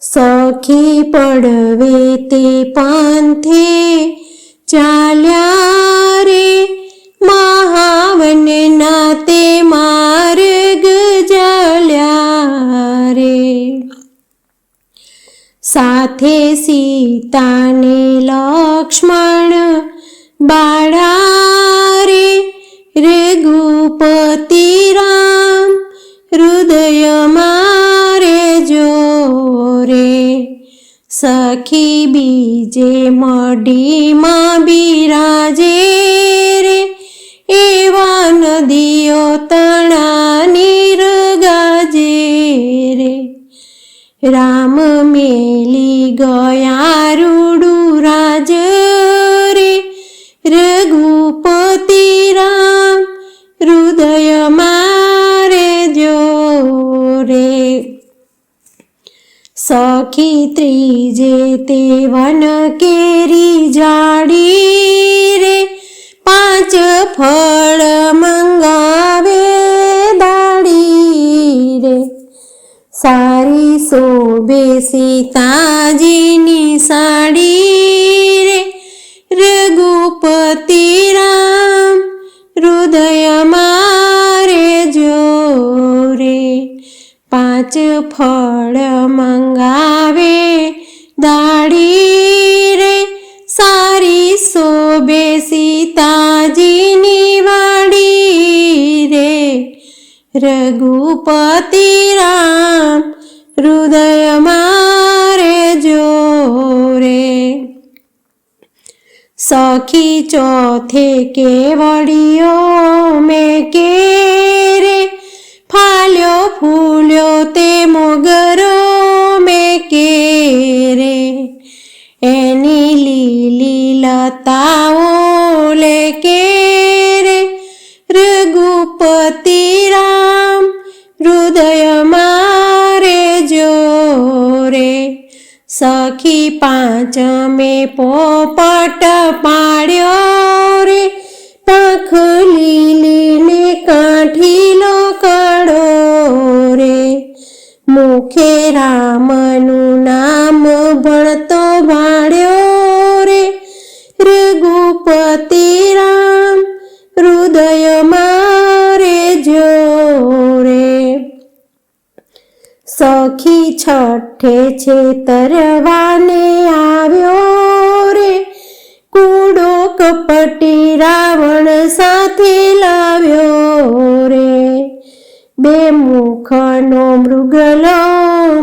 સખી પડવે તે પાંથે ચાલ્યા રે, મહાવનના તે માર્ગ ચાલ્યા રે. સાથે સીતાને લક્ષ્મણ બાળા રે, રઘુપતિ રામ હૃદયમાં રેજો રે. સખી બીજે મઢીમાં બિરાજે રે, એવા નદીઓ તણાની રગાજે રે. રામ મેલી ગયા રૂડું રાજ રે, રઘુપતિ રામ હૃદયમાં રેજો રે. સખી ત્રીજે તે વન કેરી જાડી રે, 5 ફળ મંગાવે દાડી રે. સારી શોભે સીતાજીની સાડી રે, રઘુપતિ રામ હૃદયમાં રેજો રે. 5 ફળ મંગાવે દાડી રે, સારી શોભે સીતાજીની વાડી રે, રઘુપતિ રામ હૃદયમાં રેજો રે. સખી ચોથે કેવડિયો મેં કે રે, ફાલ્યો ફૂલ્યો તે મોગરો મેં કે રે. એની લીલી લતાઓ લેકે રે, રઘુપતિ રામ હૃદયમાં રેજો રે. સખી પાંચમે પોપટ પાડ્યો રે, પાંખ લીલીને કાઠીલો કાળો રે. મુખે રામનું નામ ભણતો ભાળ્યો રે, રઘુપતિ રામ હૃદયમાં રેજો રે. સખી છઠ્ઠે છે તરવાને આવ્યો રે, કૂડો કપટી રાવણ સાથે લાવ્યો રે. 2 મુખનો મૃગલો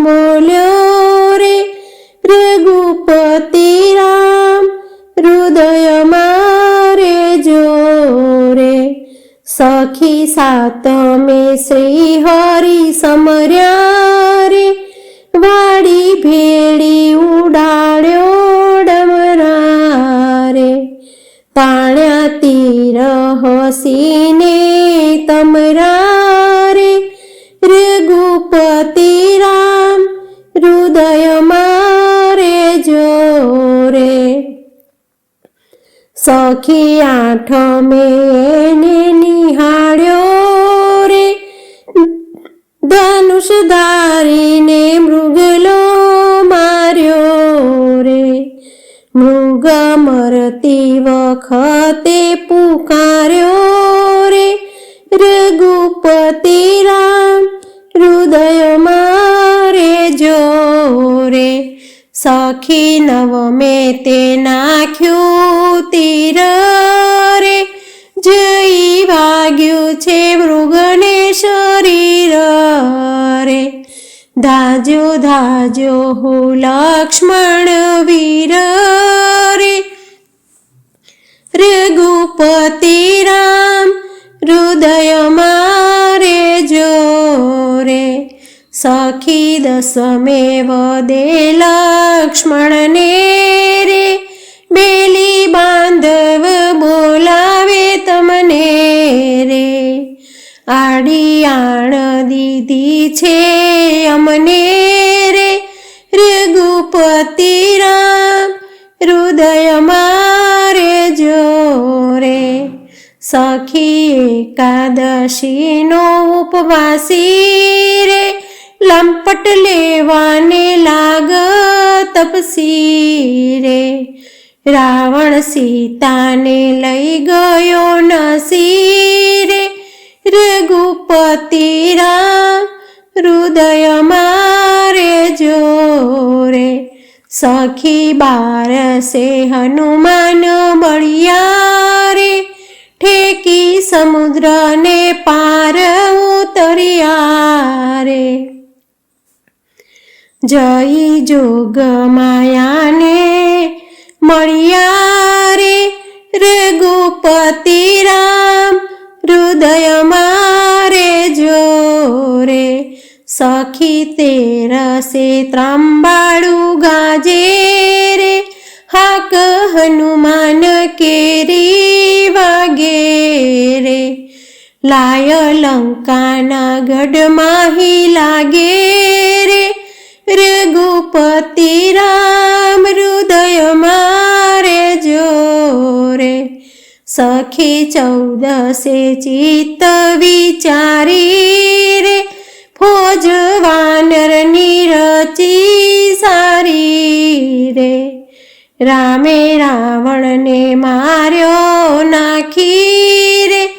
બોલ્યો રે, રઘુપતિ રામ હૃદયમાં રેજો રે. સખી સાતમે શ્રી હરિ સમર્યા રે, વાડી ભેળી ઉડાડ્યો ડમરા રે. તાણ્યા તીર હસીને તમરા રે, રઘુપતિ રામ હૃદયમાં રેજો રે. સખી આઠમે એને નિહાળ્યો રે, ધનુષ ધારીને મૃગલો માર્યો રે. મૃગ મરતી વખતે પુકાર્યો રે, રઘુપતિ રામ હૃદયમાં રેજો રે. સખી નવમે તે નાખ્યું તીર રે, જઈ વાગ્યું છે મૃગને શરીર રે. ધાજો ધાજો હો લક્ષ્મણ વીર રે, રઘુપતિ રામ હૃદયમાં રેજો રે. સખી દસમે વદે લક્ષ્મણને રે, બેલી બાંધવ બોલાવે તમને રે. આડી આણ દીધી છે અમને રે, રઘુપતિ રામ હૃદયમાં રેજો રે. સખી એકાદશીનો ઉપવાસી રે, લંપટ લેવાને લાગ તપસી રે. રાવણ સીતાને લઈ ગયો નસી રે. રઘુપતિ રામ હૃદયમાં રે જોરે. સખી બારસે હનુમાન બળિયા રે. ઠેકી સમુદ્રને પાર ઉતર્યા રે. જઈ જોગ માયાને મળ્યા રે. રઘુપતિ રામ હૃદયમાં રે જોરે. સખી તેરસે ત્રાંબાળું ગાજે રે. હાક હનુમાન કેરી વાગે રે. લાય લંકાના ગઢમાં હી લાગે રે. રઘુપતિ રામ હૃદયમાં રે જોરે. સખી 14 ચિત્ત વિચારી રે. ફોજ વાનરની રચી સારી રે. રામે રાવણને માર્યો નાખી રે.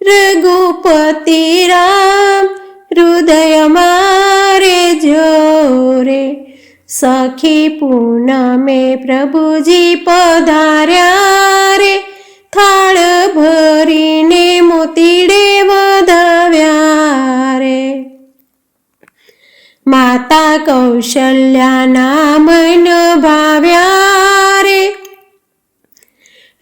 રઘુપતિ રામ હૃદયમાં રે જોરે. સખી પૂનમે પ્રભુજી પધાર્યા રે. થાળ ભરીને મોતીડે વધાવ્યા રે. માતા કૌશલ્યાના મન ભાવ્યા રે.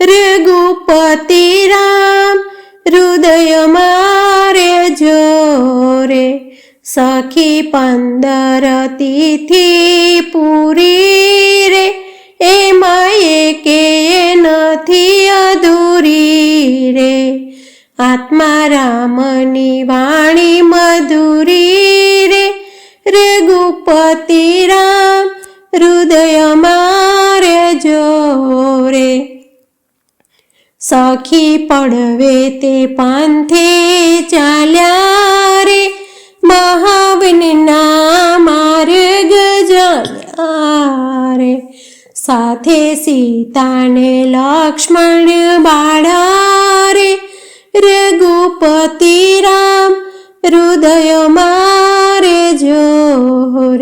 રઘુપતિ રામ હૃદયમાં રે જોરે. સખી 15 તિથિ પૂરી રે. એમાં એકે નથી અધૂરી રે. આત્મા રામની વાણી મધુરી રે. રઘુપતિ રામ હૃદયમાં રે જોરે. સખી પડવે તે પાંથે ચાલ્યા રે. મહાવનના માર્ગ જાણ્યા રે. સાથે સીતાને લક્ષ્મણ બાળા રે. રઘુપતિ રામ હૃદયમાં રે જોરે.